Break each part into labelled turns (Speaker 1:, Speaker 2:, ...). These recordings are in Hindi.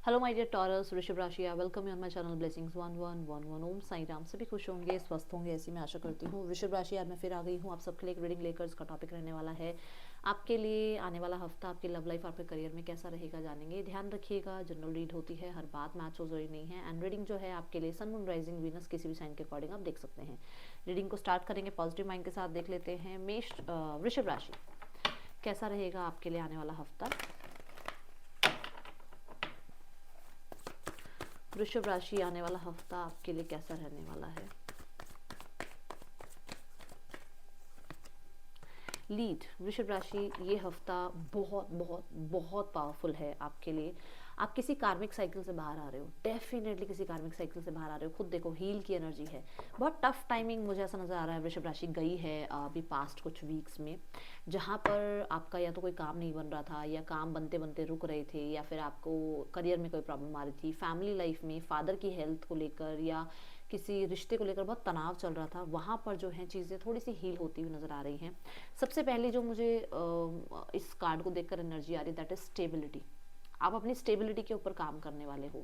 Speaker 1: हेलो माय डियर टॉरस, वृषभ राशि, I welcome you on my channel blessings 1111। ओम साई राम। सभी खुश होंगे, स्वस्थ होंगे, ऐसी मैं आशा करती हूँ। वृषभ राशि, आज मैं फिर आ गई हूँ आप सबके लिए एक रीडिंग लेकर। इसका टॉपिक रहने वाला है आपके लिए आने वाला हफ्ता, आपकी लव लाइफ, आपके करियर में कैसा रहेगा, जानेंगे। ध्यान रखिएगा, जनरल रीड होती है, हर बात मैच हो जरूरी नहीं है। एंड रीडिंग जो है आपके लिए सन, मून, राइजिंग, वीनस किसी भी साइन के अकॉर्डिंग आप देख सकते हैं। रीडिंग को स्टार्ट करेंगे पॉजिटिव माइंड के साथ। देख लेते हैं मेष वृषभ राशि, कैसा रहेगा आपके लिए आने वाला हफ्ता। वृषभ राशि, आने वाला हफ्ता आपके लिए कैसा रहने वाला है। लीड वृषभ राशि, ये हफ्ता बहुत बहुत बहुत पावरफुल है आपके लिए। आप किसी कार्मिक साइकिल से बाहर आ रहे हो, डेफिनेटली किसी कार्मिक साइकिल से बाहर आ रहे हो। खुद देखो, हील की एनर्जी है। बहुत टफ टाइमिंग मुझे ऐसा नज़र आ रहा है वृषभ राशि गई है अभी पास्ट कुछ वीक्स में, जहाँ पर आपका या तो कोई काम नहीं बन रहा था, या काम बनते बनते रुक रहे थे, या फिर आपको करियर में कोई प्रॉब्लम आ रही थी, फैमिली लाइफ में फादर की हेल्थ को लेकर या किसी रिश्ते को लेकर बहुत तनाव चल रहा था। वहाँ पर जो है चीज़ें थोड़ी सी हील होती हुई नज़र आ रही हैं। सबसे पहले जो मुझे इस कार्ड को देखकर एनर्जी आ रही है, दैट इज स्टेबिलिटी। आप अपनी स्टेबिलिटी के ऊपर काम करने वाले हो।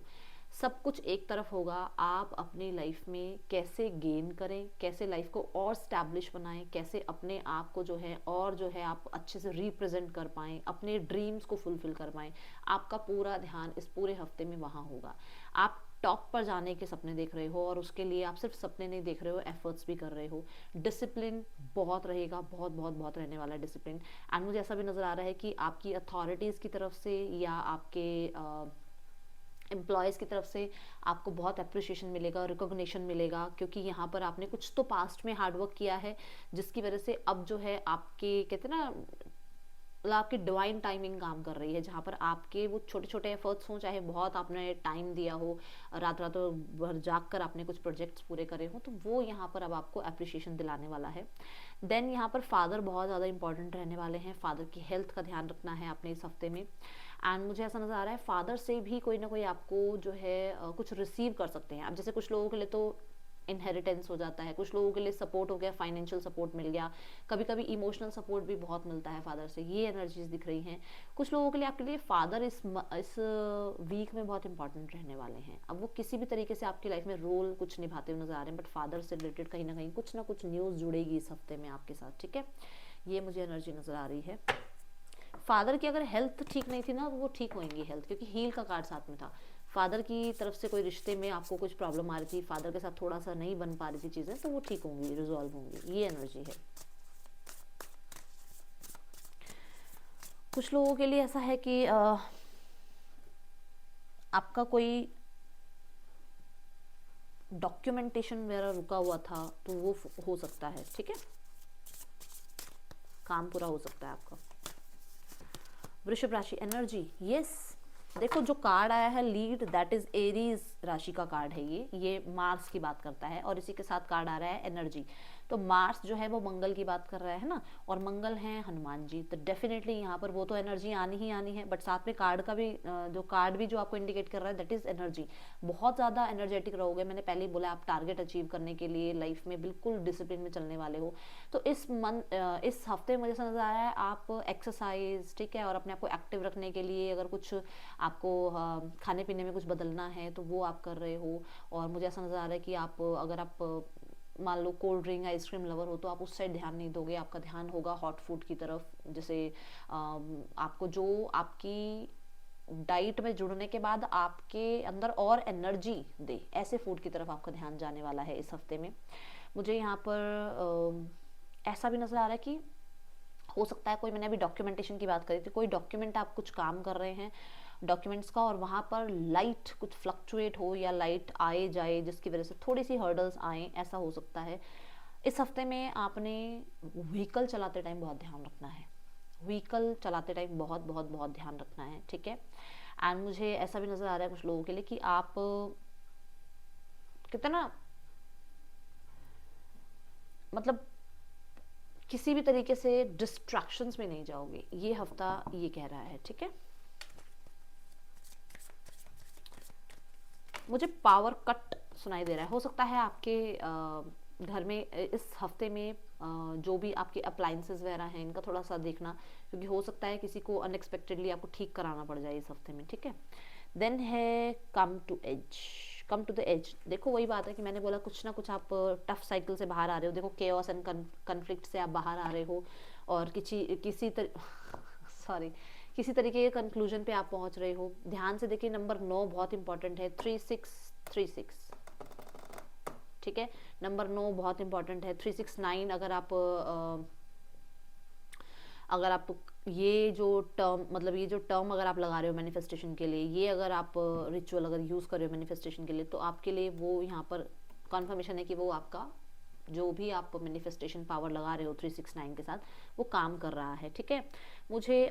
Speaker 1: सब कुछ एक तरफ होगा, आप अपनी लाइफ में कैसे गेन करें, कैसे लाइफ को और स्टैब्लिश बनाएं, कैसे अपने आप को जो है और जो है आप अच्छे से रिप्रेजेंट कर पाएं, अपने ड्रीम्स को फुलफिल कर पाएं। आपका पूरा ध्यान इस पूरे हफ्ते में वहाँ होगा। आप टॉप पर जाने के सपने देख रहे हो, और उसके लिए आप सिर्फ सपने नहीं देख रहे हो, एफर्ट्स भी कर रहे हो। डिसिप्लिन बहुत रहेगा, बहुत बहुत बहुत रहने वाला है डिसिप्लिन। एंड मुझे ऐसा भी नज़र आ रहा है कि आपकी अथॉरिटीज़ की तरफ से या आपके एम्प्लॉयज़ की तरफ से आपको बहुत अप्रिशिएशन मिलेगा, रिकॉग्निशन मिलेगा, क्योंकि यहाँ पर आपने कुछ तो पास्ट में हार्डवर्क किया है, जिसकी वजह से अब जो है आपके कहते हैं ना, मतलब आपकी डिवाइन टाइमिंग काम कर रही है, जहाँ पर आपके वो छोटे छोटे एफर्ट्स हों, चाहे बहुत आपने टाइम दिया हो, रात रातों भर जाग कर आपने कुछ प्रोजेक्ट्स पूरे करे हो, तो वो यहाँ पर अब आपको अप्रिशिएशन दिलाने वाला है। देन यहाँ पर फादर बहुत ज़्यादा इंपॉर्टेंट रहने वाले हैं। फादर की हेल्थ का ध्यान रखना है अपने इस हफ्ते में। एंड मुझे ऐसा नज़र आ रहा है फादर से भी कोई ना कोई आपको जो है कुछ रिसीव कर सकते हैं। अब जैसे कुछ लोगों के लिए तो इनहेरिटेंस हो जाता है, कुछ लोगों के लिए सपोर्ट हो गया, फाइनेंशियल सपोर्ट मिल गया, कभी कभी इमोशनल सपोर्ट भी बहुत मिलता है फादर से। ये एनर्जीज दिख रही हैं कुछ लोगों के लिए। आपके लिए फादर इस वीक में बहुत इंपॉर्टेंट रहने वाले हैं। अब वो किसी भी तरीके से आपकी लाइफ में रोल कुछ निभाते हुए नजर आ रहे हैं, बट फादर से रिलेटेड कहीं ना कुछ न्यूज़ जुड़ेगी इस हफ्ते में आपके साथ, ठीक है। ये मुझे एनर्जी नजर आ रही है। फादर की अगर हेल्थ ठीक नहीं थी ना, वो ठीक होंगी हेल्थ, क्योंकि हील का कार्ड साथ में था। फादर की तरफ से कोई रिश्ते में आपको कुछ प्रॉब्लम आ रही थी, फादर के साथ थोड़ा सा नहीं बन पा रही थी चीज़ें, तो वो ठीक होंगी, रिजॉल्व होंगी, ये एनर्जी है। कुछ लोगों के लिए ऐसा है कि आपका कोई डॉक्यूमेंटेशन वगैरह रुका हुआ था, तो वो हो सकता है, ठीक है, काम पूरा हो सकता है आपका। वृषभ राशि एनर्जी, यस। देखो जो कार्ड आया है लीड, दैट इज एरीज राशि का कार्ड है। ये मार्स की बात करता है, और इसी के साथ कार्ड आ रहा है एनर्जी। तो मार्स जो है वो मंगल की बात कर रहा है ना, और मंगल है हनुमान जी, तो डेफिनेटली यहाँ पर वो तो एनर्जी आनी ही आनी है। बट साथ में कार्ड का भी जो कार्ड भी जो आपको इंडिकेट कर रहा है, दैट इज एनर्जी। बहुत ज़्यादा एनर्जेटिक रहोगे। मैंने पहले ही बोला, आप टारगेट अचीव करने के लिए लाइफ में बिल्कुल डिसिप्लिन में चलने वाले हो। तो इस हफ्ते मुझे ऐसा नजर आ रहा है आप एक्सरसाइज, ठीक है, और अपने आप को एक्टिव रखने के लिए अगर कुछ आपको खाने पीने में कुछ बदलना है तो वो आप कर रहे हो। और मुझे ऐसा नज़र आ रहा है कि आप अगर आप मान लो कोल्ड ड्रिंक आइसक्रीम लवर हो, तो आप उस साइड ध्यान नहीं दोगे, आपका ध्यान होगा हॉट फूड की तरफ। जैसे आपको जो आपकी डाइट में जुड़ने के बाद आपके अंदर और एनर्जी दे, ऐसे फूड की तरफ आपका ध्यान जाने वाला है इस हफ्ते में। मुझे यहाँ पर ऐसा भी नज़र आ रहा है कि हो सकता है कोई, मैंने अभी डॉक्यूमेंटेशन की बात करी थी, कोई डॉक्यूमेंट आप कुछ काम कर रहे हैं डॉक्यूमेंट्स का, और वहाँ पर लाइट कुछ फ्लक्चुएट हो या लाइट आए जाए, जिसकी वजह से थोड़ी सी हर्डल्स आए, ऐसा हो सकता है। इस हफ्ते में आपने व्हीकल चलाते टाइम बहुत ध्यान रखना है। व्हीकल चलाते टाइम बहुत बहुत बहुत ध्यान रखना है, ठीक है। एंड मुझे ऐसा भी नज़र आ रहा है कुछ लोगों के लिए कि आप कितना मतलब किसी भी तरीके से डिस्ट्रैक्शंस में नहीं जाओगे, ये हफ्ता ये कह रहा है, ठीक है। मुझे पावर कट सुनाई दे रहा है। हो सकता है आपके घर में इस हफ्ते में जो भी आपके अप्लाइंसेस वगैरह हैं, इनका थोड़ा सा देखना, क्योंकि हो सकता है किसी को अनएक्सपेक्टेडली आपको ठीक कराना पड़ जाए इस हफ्ते में, ठीक है। देन है come to edge, come to the edge. देखो वही बात है कि मैंने बोला कुछ ना कुछ आप टफ साइकिल से बाहर आ रहे हो। देखो केओस एंड कन्फ्लिक्ट से आप बाहर आ रहे हो और सॉरी किसी तरीके के कंक्लूजन पे आप पहुंच रहे हो। ध्यान से देखिए नंबर 9 बहुत इंपॉर्टेंट है, 3636, ठीक है। नंबर 9 बहुत इंपॉर्टेंट है। 369 अगर आप ये जो टर्म मतलब ये जो टर्म अगर आप लगा रहे हो मैनिफेस्टेशन के लिए, ये अगर आप रिचुअल अगर यूज़ कर रहे हो मैनिफेस्टेशन के लिए, तो आपके लिए वो यहाँ पर कॉन्फर्मेशन है कि वो आपका जो भी आप मैनिफेस्टेशन पावर लगा रहे हो 369 के साथ, वो काम कर रहा है, ठीक है। मुझे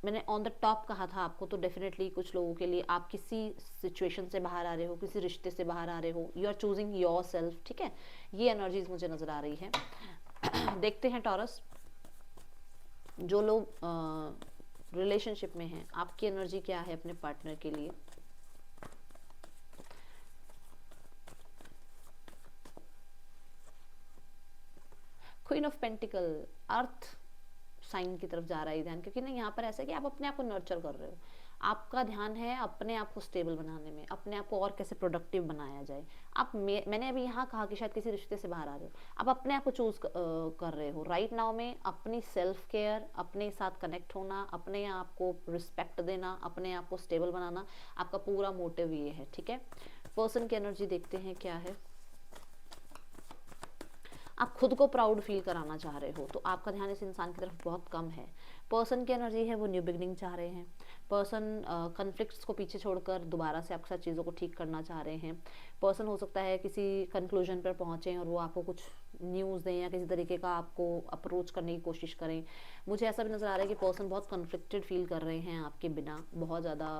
Speaker 1: मैंने ऑन द टॉप कहा था आपको, तो डेफिनेटली कुछ लोगों के लिए आप किसी सिचुएशन से बाहर आ रहे हो, किसी रिश्ते से बाहर आ रहे हो, you are choosing yourself, ठीक है। ये एनर्जीज मुझे नज़र आ रही है। देखते हैं टॉरस, जो लोग रिलेशनशिप में हैं, आपकी एनर्जी क्या है अपने पार्टनर के लिए। Queen of pentacle, earth sign की तरफ जा रहा है ध्यान, क्योंकि ना यहाँ पर ऐसा है कि आप अपने आप को नर्चर कर रहे हो। आपका ध्यान है अपने आप को स्टेबल बनाने में, अपने आप को और कैसे प्रोडक्टिव बनाया जाए। मैंने अभी यहाँ कहा कि शायद किसी रिश्ते से बाहर आ रहे हो, आप अपने आप को चूज कर रहे हो राइट नाउ में। अपनी सेल्फ केयर, अपने साथ कनेक्ट होना, अपने आप को रिस्पेक्ट देना, अपने आप को स्टेबल बनाना, आपका पूरा मोटिव ये है, ठीक है। पर्सन की एनर्जी देखते हैं क्या है। आप खुद को प्राउड फील कराना चाह रहे हो, तो आपका ध्यान इस इंसान की तरफ बहुत कम है। पर्सन की एनर्जी है वो न्यू बिगनिंग चाह रहे हैं। पर्सन कन्फ्लिक्ट्स को पीछे छोड़कर दोबारा से आपके साथ चीज़ों को ठीक करना चाह रहे हैं। पर्सन हो सकता है किसी कंक्लूजन पर पहुँचें और वो आपको कुछ न्यूज़ दें या किसी तरीके का आपको अप्रोच करने की कोशिश करें। मुझे ऐसा भी नज़र आ रहा है कि पर्सन बहुत कन्फ्लिक्टेड फील कर रहे हैं आपके बिना, बहुत ज़्यादा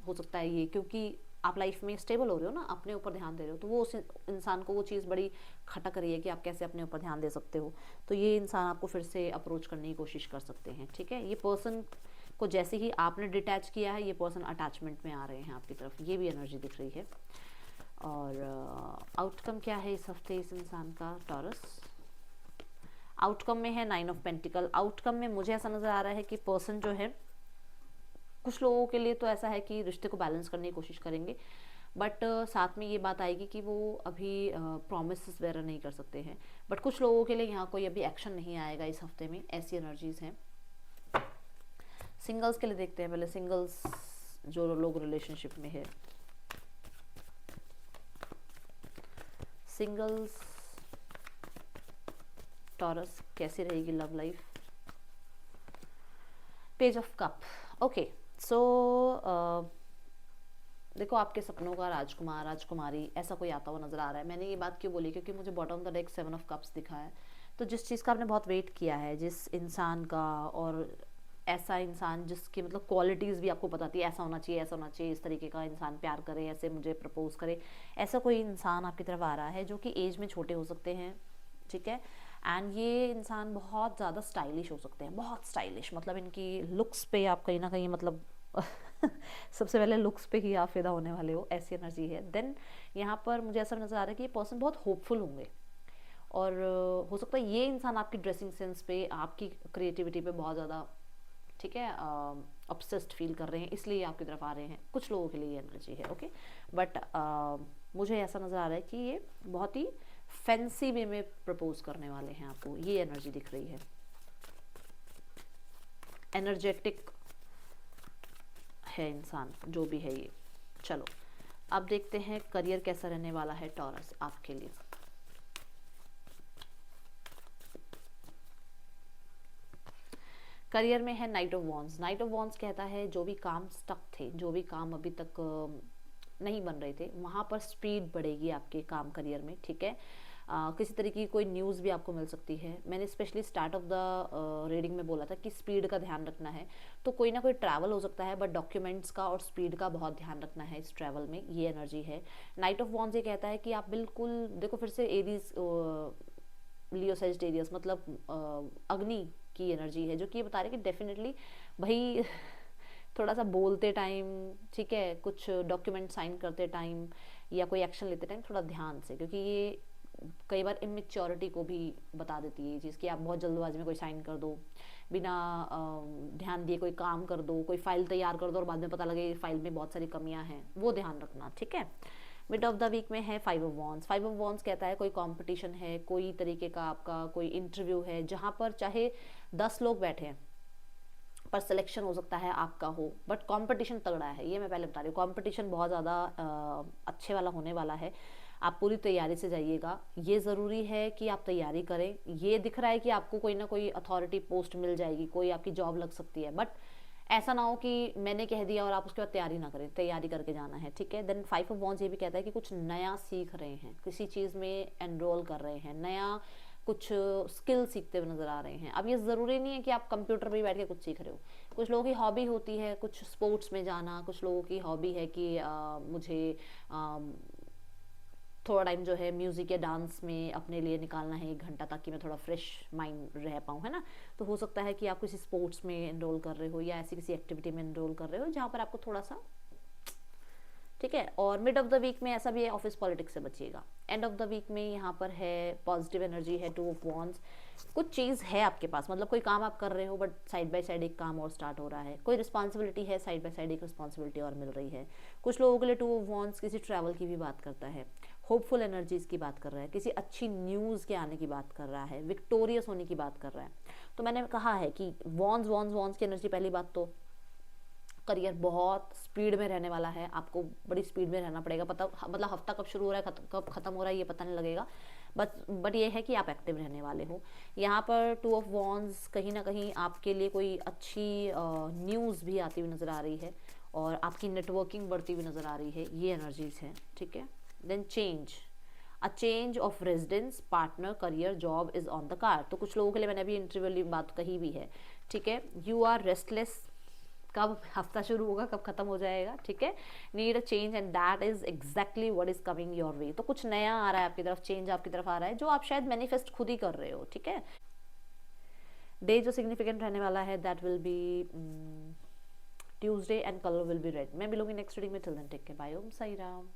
Speaker 1: हो सकता है ये, क्योंकि आप लाइफ में स्टेबल हो रहे हो ना, अपने ऊपर ध्यान दे रहे हो, तो वो उस इंसान को वो चीज़ बड़ी खटक रही है कि आप कैसे अपने ऊपर ध्यान दे सकते हो। तो ये इंसान आपको फिर से अप्रोच करने की कोशिश कर सकते हैं, ठीक है। ये पर्सन को जैसे ही आपने डिटैच किया है, ये पर्सन अटैचमेंट में आ रहे हैं आपकी तरफ, ये भी एनर्जी दिख रही है। और आउटकम क्या है इस हफ्ते इस इंसान का, टॉरस। आउटकम में है 9 ऑफ पेंटिकल। आउटकम में मुझे ऐसा नज़र आ रहा है कि पर्सन जो है, कुछ लोगों के लिए तो ऐसा है कि रिश्ते को बैलेंस करने की कोशिश करेंगे, बट साथ में ये बात आएगी कि वो अभी प्रॉमिस वगैरह नहीं कर सकते हैं। बट कुछ लोगों के लिए यहाँ कोई अभी एक्शन नहीं आएगा इस हफ्ते में, ऐसी एनर्जीज हैं। सिंगल्स के लिए देखते हैं पहले, सिंगल्स जो लोग रिलेशनशिप में है, सिंगल्स टॉरस कैसी रहेगी love life. Page of cup, okay. So देखो आपके सपनों का राजकुमार राजकुमारी ऐसा कोई आता हुआ नजर आ रहा है। मैंने ये बात क्यों बोली, क्योंकि मुझे bottom the deck 7 of cups दिखा है। तो जिस चीज़ का आपने बहुत वेट किया है, जिस इंसान का, और ऐसा इंसान जिसकी मतलब क्वालिटीज़ भी आपको बताती है, ऐसा होना चाहिए, ऐसा होना चाहिए, इस तरीके का इंसान प्यार करे, ऐसे मुझे प्रपोज करे, ऐसा कोई इंसान आपकी तरफ आ रहा है जो कि एज में छोटे हो सकते हैं, ठीक है। एंड ये इंसान बहुत ज़्यादा स्टाइलिश हो सकते हैं, बहुत स्टाइलिश, मतलब इनकी लुक्स पे आप कहीं ना कहीं मतलब सबसे पहले लुक्स पे ही आप फिदा होने वाले हो, ऐसी एनर्जी है। देन यहाँ पर मुझे ऐसा नज़र आ रहा है कि ये पर्सन बहुत होपफुल होंगे, और हो सकता है ये इंसान आपकी ड्रेसिंग सेंस पे, आपकी क्रिएटिविटी पे बहुत ज़्यादा, ठीक है, ऑब्सेस्ड फील कर रहे हैं, इसलिए आपकी तरफ आ रहे हैं। कुछ लोगों के लिए ये एनर्जी है, ओके। बट मुझे ऐसा नज़र आ रहा है कि ये बहुत ही फैंसी वे में प्रपोज करने वाले हैं आपको, ये एनर्जी दिख रही है। एनर्जेटिक है इंसान जो भी है ये। चलो अब देखते हैं करियर कैसा रहने वाला है टॉरस आपके लिए। करियर में है night of wands. Night of wands कहता है जो भी काम स्टक थे, जो भी काम अभी तक नहीं बन रहे थे, वहाँ पर स्पीड बढ़ेगी आपके काम करियर में, ठीक है। किसी तरीके की कोई न्यूज़ भी आपको मिल सकती है। मैंने specially start of the reading में बोला था कि स्पीड का ध्यान रखना है, तो कोई ना कोई ट्रैवल हो सकता है, बट डॉक्यूमेंट्स का और स्पीड का बहुत ध्यान रखना है इस ट्रैवल में, ये एनर्जी है। नाइट ऑफ वॉन्ड्स ये कहता है कि आप बिल्कुल देखो, फिर से एरीज लियो सेजिटेरियस मतलब अग्नि की एनर्जी है, जो कि ये बता रहे कि डेफिनेटली भाई थोड़ा सा बोलते टाइम, ठीक है, कुछ डॉक्यूमेंट साइन करते टाइम या कोई एक्शन लेते टाइम थोड़ा ध्यान से, क्योंकि ये कई बार इमेच्योरिटी को भी बता देती है ये चीज़ कि आप बहुत जल्दबाजी में कोई साइन कर दो, बिना ध्यान दिए कोई काम कर दो, कोई फाइल तैयार कर दो और बाद में पता लगे फाइल में बहुत सारी कमियां हैं, वो ध्यान रखना, ठीक है। मिड ऑफ द वीक में है 5 ऑफ वॉन्ड्स। 5 ऑफ वॉन्ड्स कहता है कोई कंपटीशन है, कोई तरीके का आपका कोई इंटरव्यू है जहाँ पर चाहे 10 लोग बैठे हैं पर सिलेक्शन हो सकता है आपका हो, बट कंपटीशन तगड़ा है, ये मैं पहले बता रही हूँ। कंपटीशन बहुत ज़्यादा अच्छे वाला होने वाला है, आप पूरी तैयारी से जाइएगा। ये ज़रूरी है कि आप तैयारी करें। ये दिख रहा है कि आपको कोई ना कोई अथॉरिटी पोस्ट मिल जाएगी, कोई आपकी जॉब लग सकती है, बट ऐसा ना हो कि मैंने कह दिया और आप उसके बाद तैयारी ना करें, तैयारी करके जाना है, ठीक है। देन 5 ऑफ वॉन्ड्स ये भी कहता है कि कुछ नया सीख रहे हैं, किसी चीज़ में एनरोल कर रहे हैं, नया कुछ स्किल सीखते हुए नजर आ रहे हैं। अब ये ज़रूरी नहीं है कि आप कंप्यूटर पर ही बैठ के कुछ सीख रहे हो, कुछ लोगों की हॉबी होती है कुछ स्पोर्ट्स में जाना, कुछ लोगों की हॉबी है कि मुझे थोड़ा टाइम जो है म्यूज़िक या डांस में अपने लिए निकालना है 1 घंटा, ताकि मैं थोड़ा फ्रेश माइंड रह पाऊँ, है ना। तो हो सकता है कि आप किसी स्पोर्ट्स में एनरोल कर रहे हो या ऐसी किसी एक्टिविटी में एनरोल कर रहे हो जहाँ पर आपको थोड़ा सा, ठीक है। और मिड ऑफ द वीक में ऐसा भी है ऑफिस पॉलिटिक्स से बचिएगा। एंड ऑफ द वीक में यहाँ पर है पॉजिटिव एनर्जी है 2 ऑफ वॉन्ड्स। कुछ चीज़ है आपके पास, मतलब कोई काम आप कर रहे हो बट साइड बाय साइड एक काम और स्टार्ट हो रहा है, कोई रिस्पॉन्सिबिलिटी है, साइड बाय साइड एक रिस्पॉन्सिबिलिटी और मिल रही है। कुछ लोगों के लिए 2 ऑफ वॉन्ड्स किसी ट्रैवल की भी बात करता है, होपफुल एनर्जीज की बात कर रहा है, किसी अच्छी न्यूज़ के आने की बात कर रहा है, विक्टोरियस होने की बात कर रहा है। तो मैंने कहा है कि वॉन्ड्स वॉन्ड्स वॉन्ड्स की एनर्जी, पहली बात तो करियर बहुत स्पीड में रहने वाला है, आपको बड़ी स्पीड में रहना पड़ेगा। पता मतलब हफ्ता कब शुरू हो रहा है कब खत्म हो रहा है ये पता नहीं लगेगा, बट ये है कि आप एक्टिव रहने वाले हो। यहाँ पर 2 ऑफ वॉन्ड्स कहीं ना कहीं आपके लिए कोई अच्छी न्यूज़ भी आती हुई नज़र आ रही है और आपकी नेटवर्किंग बढ़ती हुई नज़र आ रही है, ये एनर्जीज हैं, ठीक है। Then a change of residence, partner, career, job is on the card. तो कुछ लोगों के लिए मैंने अभी इंटरव्यू वाली बात कही भी है, ठीक है। यू आर रेस्टलेस, कब हफ्ता शुरू होगा कब खत्म हो जाएगा, ठीक है। Need a change and that is exactly what is coming your way. तो कुछ नया आ रहा है आपकी तरफ, चेंज आपकी तरफ आ रहा है जो आप शायद मैनिफेस्ट खुद ही कर रहे हो, ठीक है। डे जो सिग्निफिकेंट रहने वाला है that will be Tuesday and colour will be red. मैं मिलूंगी नेक्स्ट रीडिंग में, till then take care, bye, Om Sai Ram.